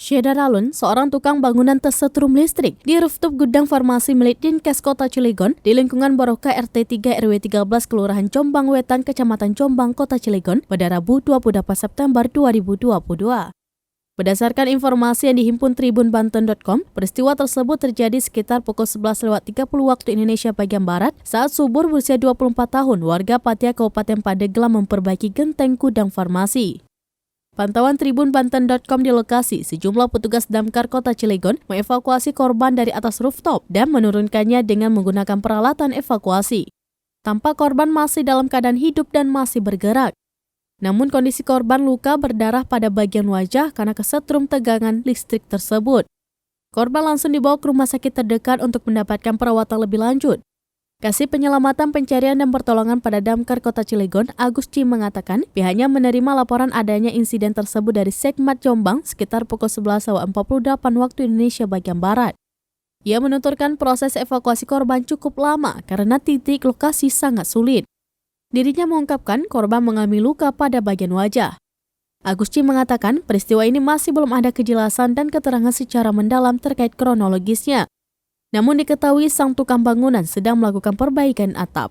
Syeda Ralun, seorang tukang bangunan tersetrum listrik di rooftop gudang farmasi milik Dinkes Kota Cilegon di lingkungan Barokah RT 3 RW 13 Kelurahan Jombang Wetan, Kecamatan Jombang, Kota Cilegon pada Rabu 28 September 2022. Berdasarkan informasi yang dihimpun tribunbanten.com, peristiwa tersebut terjadi sekitar pukul 11.30 waktu Indonesia bagian Barat saat Subur berusia 24 tahun, warga Patia Kabupaten Pandeglang memperbaiki genteng gudang farmasi. Pantauan tribunbanten.com di lokasi, sejumlah petugas damkar Kota Cilegon mengevakuasi korban dari atas rooftop dan menurunkannya dengan menggunakan peralatan evakuasi. Tampak korban masih dalam keadaan hidup dan masih bergerak. Namun kondisi korban luka berdarah pada bagian wajah karena kesetrum tegangan listrik tersebut. Korban langsung dibawa ke rumah sakit terdekat untuk mendapatkan perawatan lebih lanjut. Kasih Penyelamatan Pencarian dan Pertolongan pada Damkar Kota Cilegon, Agus Ci mengatakan pihaknya menerima laporan adanya insiden tersebut dari Sekmat Jombang sekitar pukul 11.48 waktu Indonesia bagian Barat. Ia menuturkan proses evakuasi korban cukup lama karena titik lokasi sangat sulit. Dirinya mengungkapkan korban mengalami luka pada bagian wajah. Agus Ci mengatakan peristiwa ini masih belum ada kejelasan dan keterangan secara mendalam terkait kronologisnya. Namun diketahui sang tukang bangunan sedang melakukan perbaikan atap.